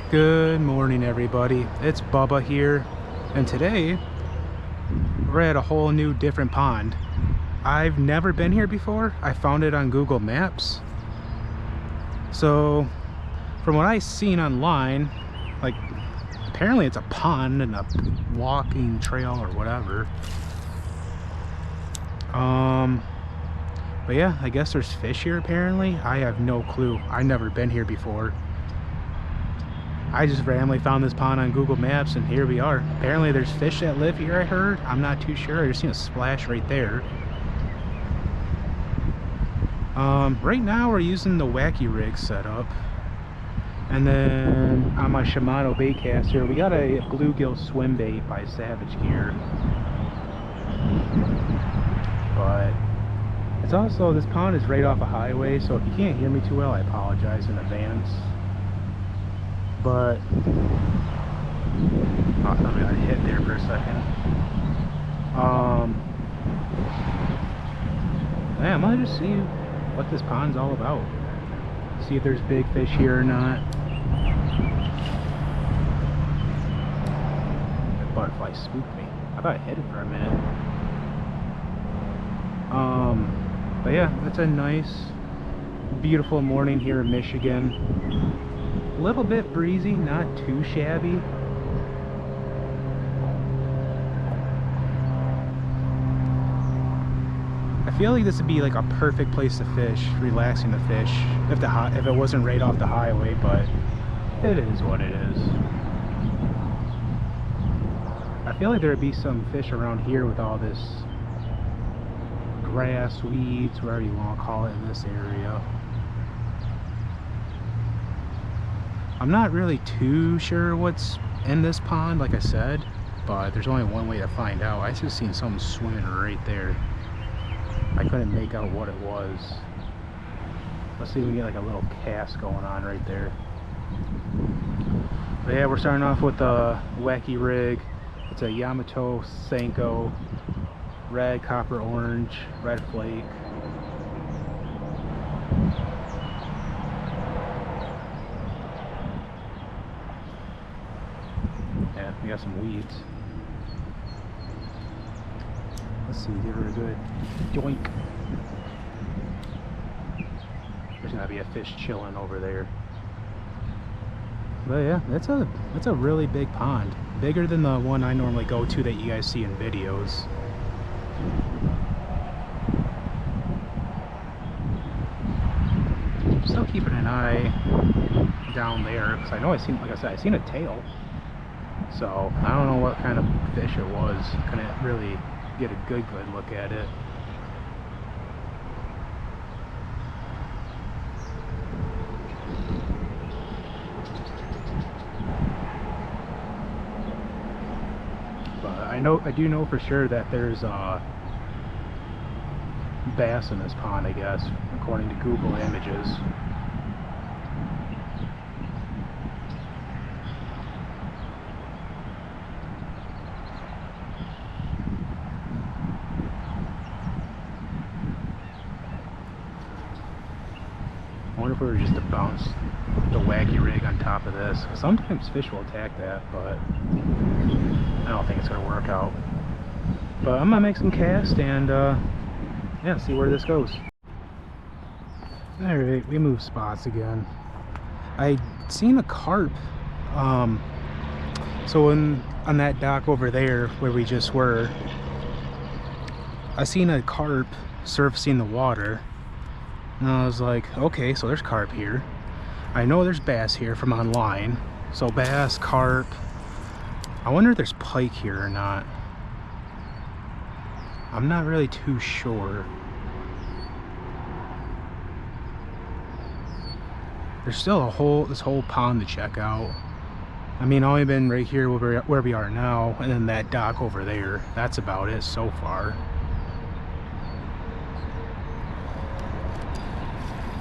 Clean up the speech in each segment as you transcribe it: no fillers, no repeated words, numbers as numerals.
Good morning, everybody. It's Bubba here, and today we're at a whole new different pond. I've never been here before. I found it on Google Maps. So from what I've seen online, like apparently it's a pond and a walking trail or whatever. But yeah, I guess there's fish here apparently. I have no clue. I've never been here before. I just randomly found this pond on Google Maps and here we are. Apparently there's fish that live here, I heard. I'm not too sure. I just seen a splash right there. Right now we're using the Wacky Rig setup. And then on my Shimano baitcaster, we got a bluegill swim bait by Savage Gear. But it's also, this pond is right off a highway, so if you can't hear me too well, I apologize in advance. But oh, I thought we got hit there for a second. Yeah, I'm gonna just see what this pond's all about. See if there's big fish here or not. That butterfly spooked me. I thought I hit it for a minute. But yeah, it's a nice, beautiful morning here in Michigan. A little bit breezy, not too shabby. I feel like this would be like a perfect place to fish, relaxing to fish, if it wasn't right off the highway, but it is what it is. I feel like there would be some fish around here with all this grass, weeds, whatever you want to call it in this area. I'm not really too sure what's in this pond, like I said, but there's only one way to find out. I just seen something swimming right there. I couldn't make out what it was. Let's see if we get like a little cast going on right there. But yeah, we're starting off with a Wacky Rig. It's a Yamato Senko, red, copper, orange, red flake. Yeah, we got some weeds. Let's see, give her a good yoink. There's gotta be a fish chilling over there. But yeah, it's a really big pond. Bigger than the one I normally go to that you guys see in videos. Still keeping an eye down there because I know like I said, I seen a tail. So I don't know what kind of fish it was. Couldn't really get a good look at it. But I do know for sure that there's bass in this pond, I guess, according to Google Images. I wonder if we were just to bounce the Wacky Rig on top of this. Sometimes fish will attack that, but I don't think it's going to work out. But I'm going to make some cast and yeah, see where this goes. Alright, we move spots again. I seen a carp. So on that dock over there where we just were, I seen a carp surfacing the water. And I was like, okay, so there's carp here. I know there's bass here from online. So bass, carp. I wonder if there's pike here or not. I'm not really too sure. There's still this whole pond to check out. I mean, I've only been right here where we are now, and then that dock over there. That's about it so far.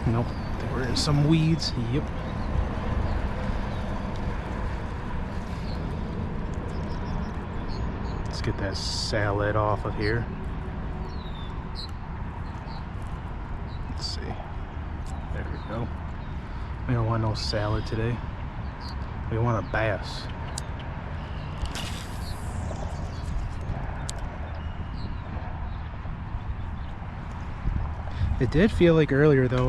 Nope, we're in some weeds. Yep. Let's get that salad off of here. Let's see. There we go. We don't want no salad today. We want a bass. It did feel like earlier though,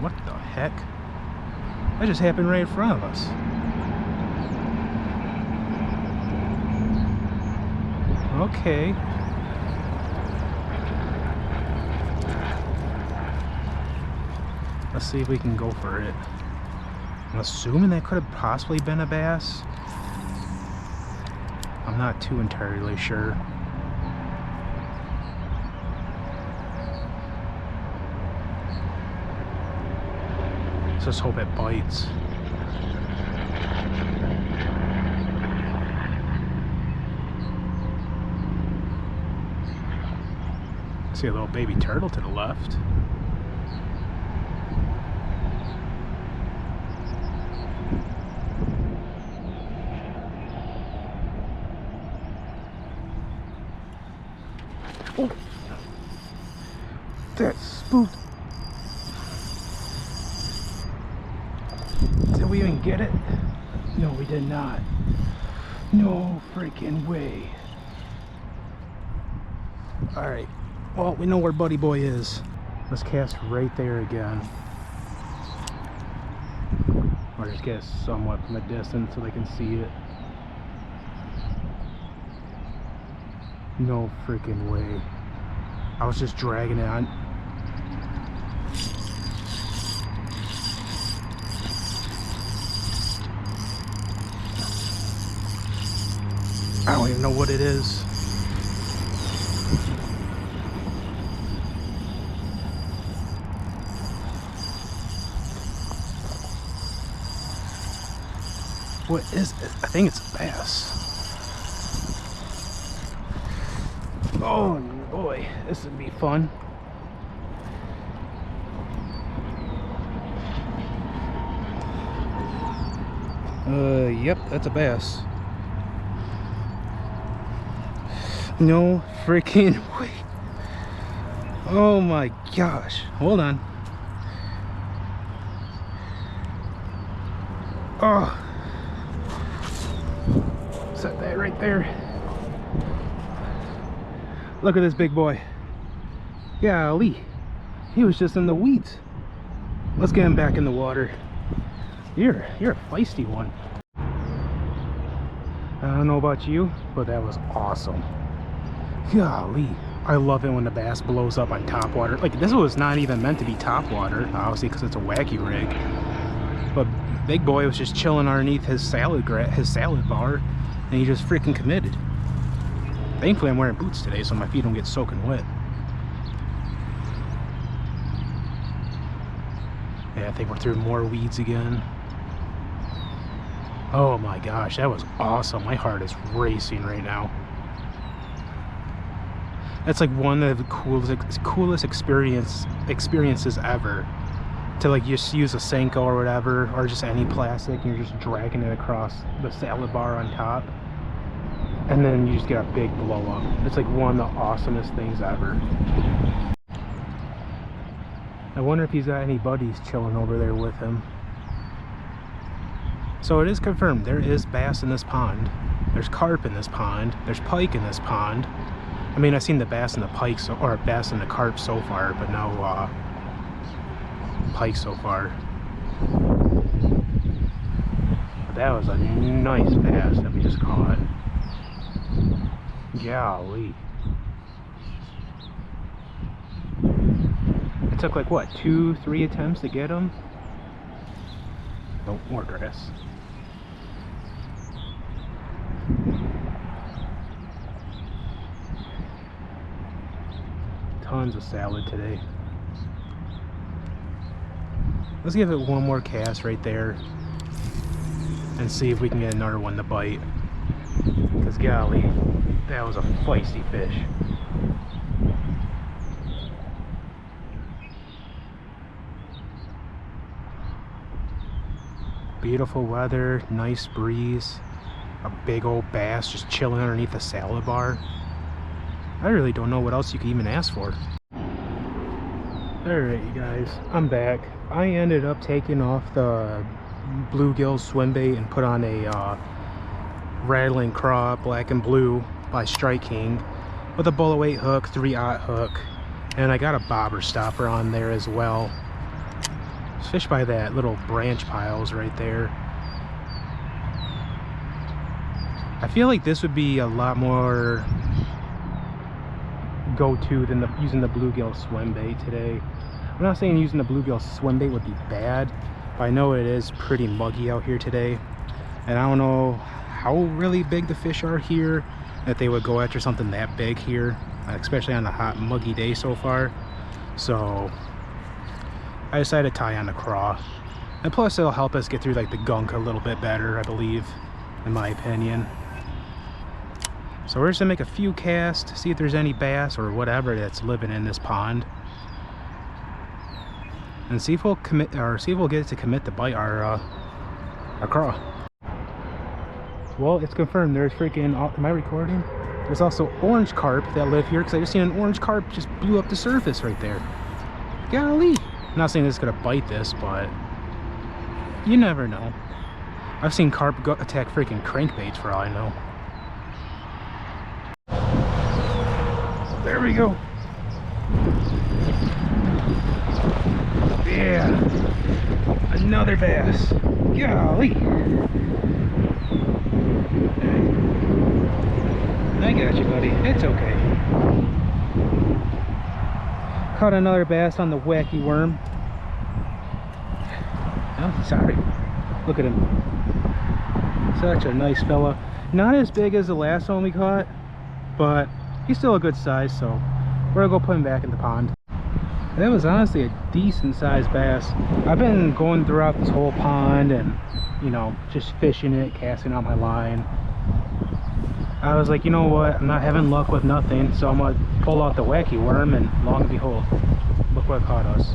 what the heck? That just happened right in front of us. Okay. Let's see if we can go for it. I'm assuming that could have possibly been a bass. I'm not too entirely sure. Let's just hope it bites. See a little baby turtle to the left. Oh, that spooked. Did we even get it? No, we did not. No freaking way. Alright, well, we know where Buddy Boy is. Let's cast right there again. Or just cast somewhat from a distance so they can see it. No freaking way. I was just dragging it on. I don't even know what it is. What is it? I think it's a bass. Oh boy, this would be fun. Yep, that's a bass. No freaking way. Oh my gosh. Hold on. Oh. Set that right there. Look at this big boy. Golly. He was just in the weeds. Let's get him back in the water. You're a feisty one. I don't know about you, but that was awesome. Golly. I love it when the bass blows up on top water. Like, this was not even meant to be top water, obviously, because it's a wacky rig. But big boy was just chilling underneath his salad bar, and he just freaking committed. Thankfully, I'm wearing boots today, so my feet don't get soaking wet. Yeah, I think we're through more weeds again. Oh my gosh, that was awesome. My heart is racing right now. That's like one of the coolest experiences ever. To like just use a Senko or whatever, or just any plastic, and you're just dragging it across the salad bar on top. And then you just get a big blow up. It's like one of the awesomest things ever. I wonder if he's got any buddies chilling over there with him. So it is confirmed, there is bass in this pond. There's carp in this pond. There's pike in this pond. I mean, I've seen the bass and the pike, or bass and the carp so far, but no pike so far. But that was a nice bass that we just caught. Golly. It took like what, 2-3 attempts to get him? Oh, more grass. Tons of salad today. Let's give it one more cast right there and see if we can get another one to bite. Because golly, that was a feisty fish. Beautiful weather, nice breeze, a big old bass just chilling underneath a salad bar. I really don't know what else you could even ask for. Alright you guys, I'm back. I ended up taking off the bluegill swim bait and put on a rattling craw, black and blue by Strike King with a bullet weight hook, 3/0 hook, and I got a bobber stopper on there as well. Fish by that little branch piles right there. I feel like this would be a lot more go-to than using the bluegill swim bait today. I'm not saying using the bluegill swim bait would be bad, but I know it is pretty muggy out here today, and I don't know how really big the fish are here that they would go after something that big here, especially on a hot muggy day so far. So I decided to tie on the craw, and plus it'll help us get through like the gunk a little bit better, I believe, in my opinion. So we're just gonna make a few casts, see if there's any bass or whatever that's living in this pond, and see if we'll commit, or see if we'll get it to commit to bite our craw. Well, it's confirmed. There's freaking, am I recording? There's also orange carp that live here, because I just seen an orange carp just blew up the surface right there. Golly. I'm not saying this is gonna bite this, but you never know. I've seen carp attack freaking crankbaits for all I know. There we go. Yeah, another bass. Golly. I got you, buddy. It's okay. Caught another bass on the wacky worm. Oh, sorry. Look at him. Such a nice fella. Not as big as the last one we caught, but he's still a good size, so we're gonna go put him back in the pond. That was honestly a decent sized bass. I've been going throughout this whole pond and, you know, just fishing it, casting out my line. I was like, you know what, I'm not having luck with nothing, so I'm gonna pull out the wacky worm, and lo and behold, look what caught us.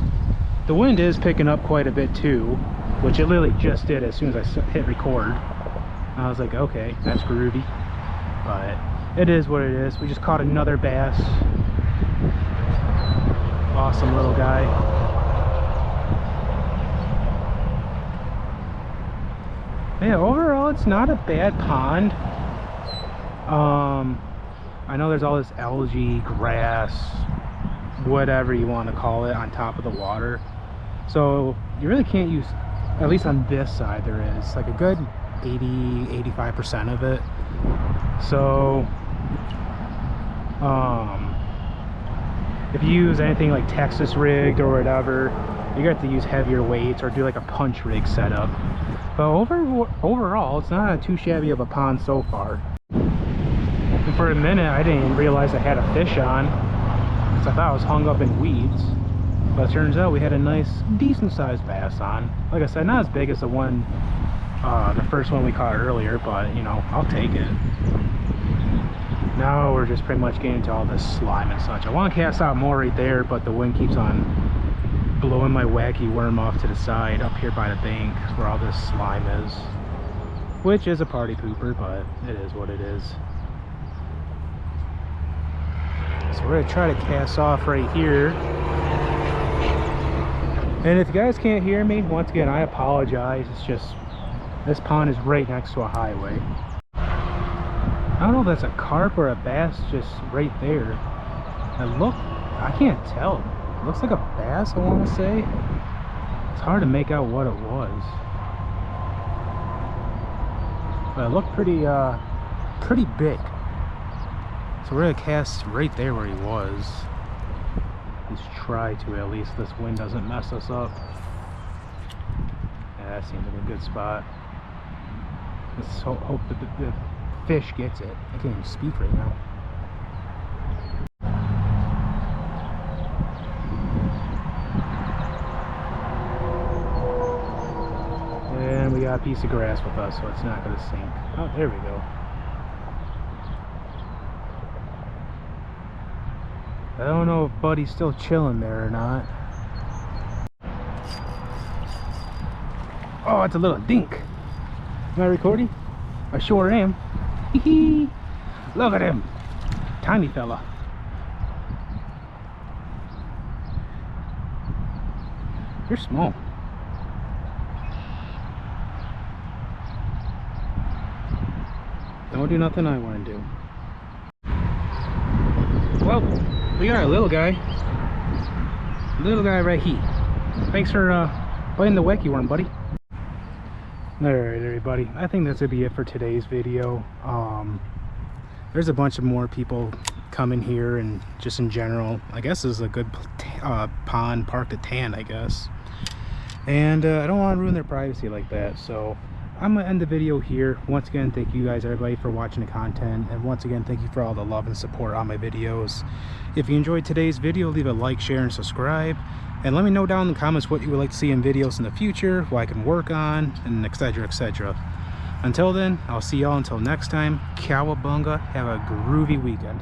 The wind is picking up quite a bit too, which it literally just did as soon as I hit record. I was like, okay, that's groovy, but it is what it is. We just caught another bass. Awesome little guy. Yeah, overall it's not a bad pond. I know there's all this algae, grass, whatever you want to call it, on top of the water, so you really can't use, at least on this side there is like a good 80-85% of it. So if you use anything like Texas rigged or whatever, you got to use heavier weights or do like a punch rig setup. But overall it's not too shabby of a pond so far. And for a minute I didn't even realize I had a fish on, because I thought I was hung up in weeds, but it turns out we had a nice decent sized bass on. Like I said, not as big as the one, the first one we caught earlier, but you know, I'll take it. Now we're just pretty much getting into all this slime and such. I want to cast out more right there, but the wind keeps on blowing my wacky worm off to the side up here by the bank where all this slime is, which is a party pooper, but it is what it is. So we're gonna try to cast off right here. And if you guys can't hear me, once again, I apologize. It's just, this pond is right next to a highway. I don't know if that's a carp or a bass just right there. And look, I can't tell. It looks like a bass, I want to say. It's hard to make out what it was. But it looked pretty big. So we're gonna cast right there where he was. Let's try to, at least this wind doesn't mess us up. Yeah, that seems like a good spot. Let's hope that the fish gets it. I can't even speak right now. And we got a piece of grass with us, so it's not gonna sink. Oh, there we go. I don't know if Buddy's still chilling there or not. Oh, it's a little dink. Am I recording? I sure am. Hee. Look at him. Tiny fella. You're small. Don't do nothing I want to do. Well, we got a little guy. Little guy right here. Thanks for biting the wacky worm, buddy. Alright everybody, I think that's gonna be it for today's video. There's a bunch of more people coming here, and just in general, I guess this is a good pond park to tan, I guess. And I don't want to ruin their privacy like that, so I'm gonna end the video here. Once again, thank you guys everybody for watching the content, and once again thank you for all the love and support on my videos. If you enjoyed today's video, leave a like, share, and subscribe, and let me know down in the comments what you would like to see in videos in the future, what I can work on, and etc, etc. Until then, I'll see y'all until next time. Cowabunga, have a groovy weekend.